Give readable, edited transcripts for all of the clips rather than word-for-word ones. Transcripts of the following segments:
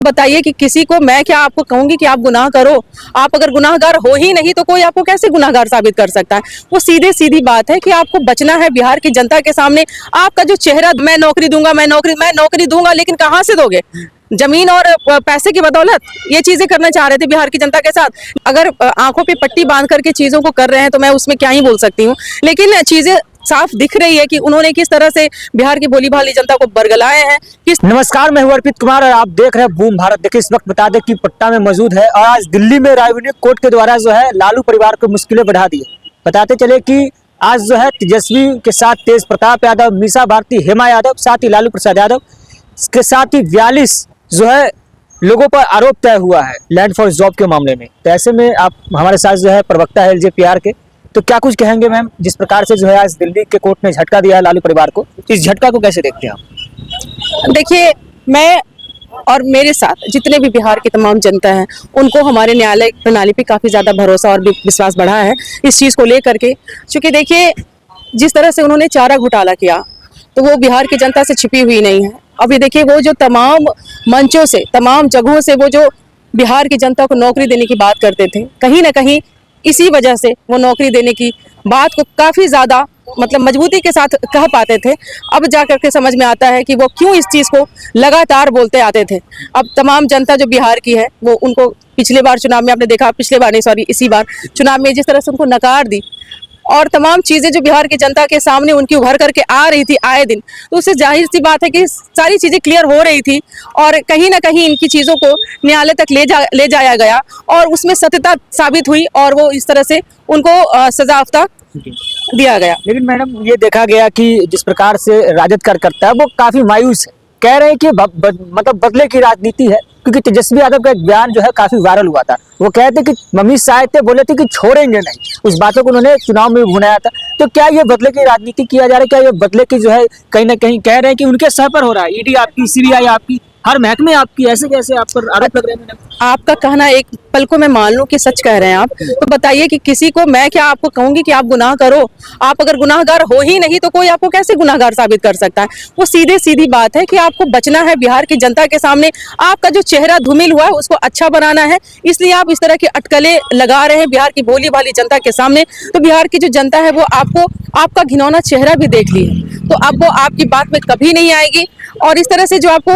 बताइए कि किसी को मैं क्या आपको कहूंगी कि आप गुनाह करो। आप अगर गुनाहगार हो ही नहीं तो कोई आपको कैसे गुनाहगार साबित कर सकता है। वो सीधे सीधी बात है कि आपको बचना है बिहार की जनता के सामने। आपका जो चेहरा, मैं नौकरी दूंगा, मैं नौकरी दूंगा, लेकिन कहां से दोगे? जमीन और पैसे की बदौलत ये चीजें करना चाह रहे थे बिहार की जनता के साथ। अगर आंखों पे पट्टी बांध करके चीजों को कर रहे हैं तो मैं उसमें क्या ही बोल सकती हूँ, लेकिन चीजें साफ दिख रही है कि उन्होंने किस तरह से बिहार की भोली भाली जनता को बरगलाए हैं। नमस्कार, मैं हूं अर्पित कुमार और आप देख रहे हैं बूम भारत। देखिए, इस वक्त बता दें कि पटना में मौजूद है और आज दिल्ली में रायबरेली कोर्ट के द्वारा जो है लालू परिवार को मुश्किलें बढ़ा दी है। बताते चले कि आज जो है तेजस्वी के साथ तेज प्रताप यादव, मीसा भारती, हेमा यादव, साथ ही लालू प्रसाद यादव के साथ ही 42 जो है लोगों पर आरोप तय हुआ है लैंड फॉर जॉब के मामले में। तो ऐसे में आप हमारे साथ जो है प्रवक्ता है एलजेपीआर के, तो क्या कुछ कहेंगे मैम? जिस प्रकार से जो है आज दिल्ली के कोर्ट ने झटका दिया है लालू परिवार को, इस झटका को कैसे देखते हैं आप? देखिए, मैं और मेरे साथ जितने भी बिहार की तमाम जनता है उनको हमारे न्यायालय प्रणाली पे काफी ज्यादा भरोसा और विश्वास बढ़ा है इस चीज को लेकर के। क्योंकि देखिए, जिस तरह से उन्होंने चारा घोटाला किया तो वो बिहार की जनता से छिपी हुई नहीं है। अभी देखिए, वो जो तमाम मंचों से, तमाम जगहों से वो जो बिहार की जनता को नौकरी देने की बात करते थे, कहीं ना कहीं इसी वजह से वो नौकरी देने की बात को काफी ज्यादा मजबूती के साथ कह पाते थे। अब जाकर के समझ में आता है कि वो क्यों इस चीज को लगातार बोलते आते थे। अब तमाम जनता जो बिहार की है वो उनको पिछले बार चुनाव में, आपने देखा, पिछले बार नहीं सॉरी इसी बार चुनाव में जिस तरह से उनको नकार दी और तमाम चीजें जो बिहार की जनता के सामने उनकी उभर करके आ रही थी आए दिन, तो उससे जाहिर सी बात है कि सारी चीजें क्लियर हो रही थी और कहीं ना कहीं इनकी चीजों को न्यायालय तक ले जाया गया और उसमें सत्यता साबित हुई और वो इस तरह से उनको सजाफता दिया गया। लेकिन मैडम, ये देखा गया कि जिस प्रकार से राजद कार्यकर्ता है वो काफी मायूस है, कह रहे हैं कि बदले की राजनीति है। क्योंकि तेजस्वी यादव का एक बयान जो है काफी वायरल हुआ था। वो कहते कि मम्मी शायद थे, बोले थे कि छोड़ेंगे नहीं, उस बातों को उन्होंने चुनाव में भुनाया था। तो क्या ये बदले की राजनीति किया जा रहा है? क्या ये बदले की जो है कहीं ना कहीं कह रहे हैं कि उनके सर पर हो रहा है? ईडी आपकी, सीबीआई आपकी, हर महकमे आपकी, ऐसे कैसे आप पर आरोप लग रहे हैं? आपका कहना एक पल को मैं मान लूं कि सच कह रहे हैं आप, तो बताइए कि किसी को मैं क्या आपको कहूंगी कि आप गुनाह करो। आप अगर गुनाहगार हो ही नहीं तो कोई आपको कैसे गुनाहगार साबित कर सकता है। वो सीधे सीधी बात है कि आपको बचना है बिहार की जनता के सामने। आपका जो चेहरा धूमिल हुआ है उसको अच्छा बनाना है, इसलिए आप इस तरह की अटकलें लगा रहे हैं बिहार की भोली भाली जनता के सामने। तो बिहार की जो जनता है वो आपको, आपका घिनौना चेहरा भी देख ली है, तो अब वो आपकी बात में कभी नहीं आएगी। और इस तरह से जो आपको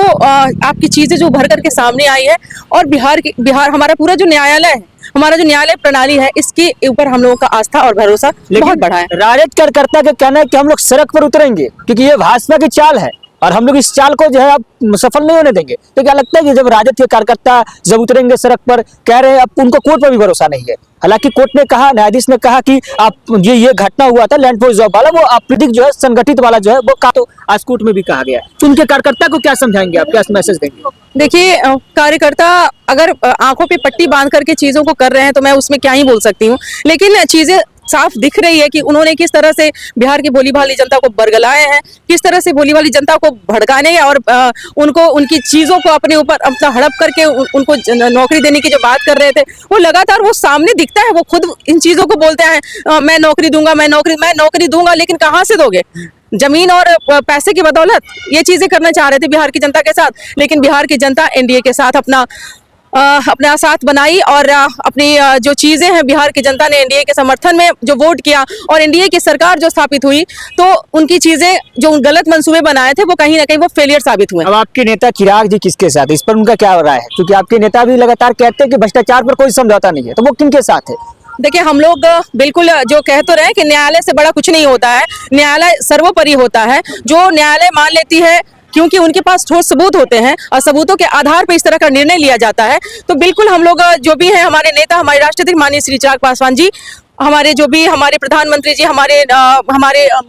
आपकी चीजें जो भर करके सामने आई है और बिहार हमारा पूरा जो न्यायालय है, हमारा जो न्यायालय प्रणाली है, इसके ऊपर हम लोगों का आस्था और भरोसा बहुत बड़ा है। राजद कार्यकर्ता का कहना है कि हम लोग सड़क पर उतरेंगे क्योंकि ये भाजपा की चाल है और हम लोग इस चाल को जो है अब सफल नहीं होने देंगे। तो क्या लगता है कि जब राजद के कार्यकर्ता जब उतरेंगे सड़क पर, कह रहे हैं अब उनको कोर्ट पर भी भरोसा नहीं है। हालांकि कोर्ट ने कहा, न्यायाधीश ने कहा कि आप ये घटना हुआ था लैंड फॉर जॉब वाला, वो अप्रैधिक जो है संगठित वाला जो है वो का, तो आज कोर्ट में भी कहा गया है। तो उनके कार्यकर्ता को क्या समझाएंगे आप, क्या मैसेज देंगे? देखिए, कार्यकर्ता अगर आंखों पे पट्टी बांध करके चीजों को कर रहे हैं तो मैं उसमें क्या ही बोल सकती हूँ, लेकिन चीजें साफ दिख रही है कि उन्होंने किस तरह से बिहार की भोली भाली जनता को बरगलाए हैं, किस तरह से भोली भाली जनता को भड़काने और उनको उनकी चीजों को अपने ऊपर अपना हड़प करके उनको नौकरी देने की जो बात कर रहे थे वो लगातार वो सामने दिखता है। वो खुद इन चीजों को बोलते हैं, मैं नौकरी दूंगा, मैं नौकरी दूंगा, लेकिन कहां से दोगे? जमीन और पैसे की बदौलत ये चीजें करना चाह रहे थे बिहार की जनता के साथ, लेकिन बिहार की जनता एनडीए के साथ अपना साथ बनाई और अपनी जो चीजें हैं, बिहार की जनता ने एनडीए के समर्थन में जो वोट किया और एनडीए की सरकार जो स्थापित हुई, तो उनकी चीजें जो गलत मंसूबे बनाए थे वो कहीं ना कहीं वो फेलियर साबित हुए। अब आपके नेता चिराग जी किसके साथ, इस पर उनका क्या राय है? क्योंकि आपके नेता भी लगातार कहते हैं कि भ्रष्टाचार पर कोई समझौता नहीं है, तो वो किनके साथ है? देखिए, हम लोग बिल्कुल जो कह तो रहे हैं कि न्यायालय से बड़ा कुछ नहीं होता है, न्यायालय सर्वोपरि होता है। जो न्यायालय मान लेती है, क्योंकि उनके पास ठोस सबूत होते हैं और सबूतों के आधार पर इस तरह का निर्णय लिया जाता है, तो बिल्कुल हम लोग जो भी हैं, हमारे नेता, हमारे राष्ट्रपति माननीय श्री चिराग पासवान जी, हमारे जो भी हमारे प्रधानमंत्री जी, हमारे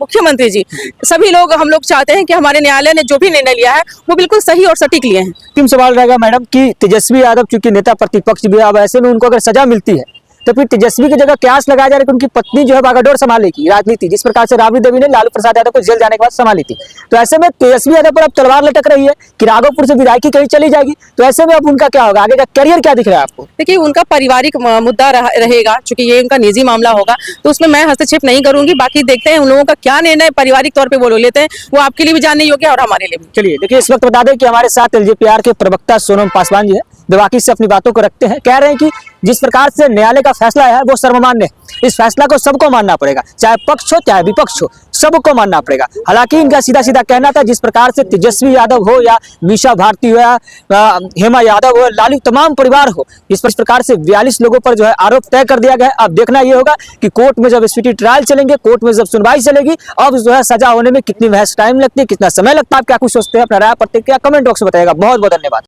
मुख्यमंत्री जी, सभी लोग, हम लोग चाहते हैं कि हमारे न्यायालय ने जो भी निर्णय लिया है वो बिल्कुल सही और सटीक लिए हैं। अंतिम सवाल रहेगा मैडम कि तेजस्वी यादव चूंकि नेता प्रतिपक्ष भी, अब ऐसे में उनको अगर सजा मिलती है तो फिर तेजस्वी की जगह कयास लगाया जा रहा है कि उनकी पत्नी जो है बागडोर संभालेगी राजनीति, जिस प्रकार से राबड़ी देवी ने लालू प्रसाद यादव को जेल जाने के बाद संभाली थी। तो ऐसे में तेजस्वी यादव पर अब तलवार लटक रही है कि राघोपुर से विधायकी कहीं चली जाएगी। तो ऐसे में अब उनका क्या होगा, आगे का करियर क्या दिख रहा है आपको? देखिए उनका पारिवारिक मुद्दा रहेगा, क्योंकि ये उनका निजी मामला होगा, तो उसमें मैं हस्तक्षेप नहीं करूंगी। बाकी देखते हैं उन लोगों का क्या निर्णय पारिवारिक तौर पे वो लोग लेते हैं, वो आपके लिए भी जानने योग्य है और हमारे लिए भी। चलिए देखिए, इस वक्त बता दें कि हमारे साथ एलजेपीआर के प्रवक्ता सोनम पासवान जी है, जो बाकी से अपनी बातों को रखते हैं। कह रहे हैं कि जिस प्रकार से न्यायालय का फैसला है वो सर्वमान्य है, इस फैसला को सबको मानना पड़ेगा, चाहे पक्ष हो चाहे विपक्ष हो, सबको मानना पड़ेगा। हालांकि इनका सीधा सीधा कहना था जिस प्रकार से तेजस्वी यादव हो या मीशा भारती हो या हेमा यादव हो, लालू तमाम परिवार हो, इस प्रकार से 42 लोगों पर जो है आरोप तय कर दिया गया है। अब देखना यह होगा कि कोर्ट में जब स्पीडी ट्रायल चलेंगे, कोर्ट में जब सुनवाई चलेगी, अब जो है सजा होने में कितनी महज टाइम लगती है, कितना समय लगता है, आप क्या कुछ सोचते हैं? अपना राय प्रतिक्रिया कमेंट बॉक्स में बताइएगा। बहुत बहुत धन्यवाद।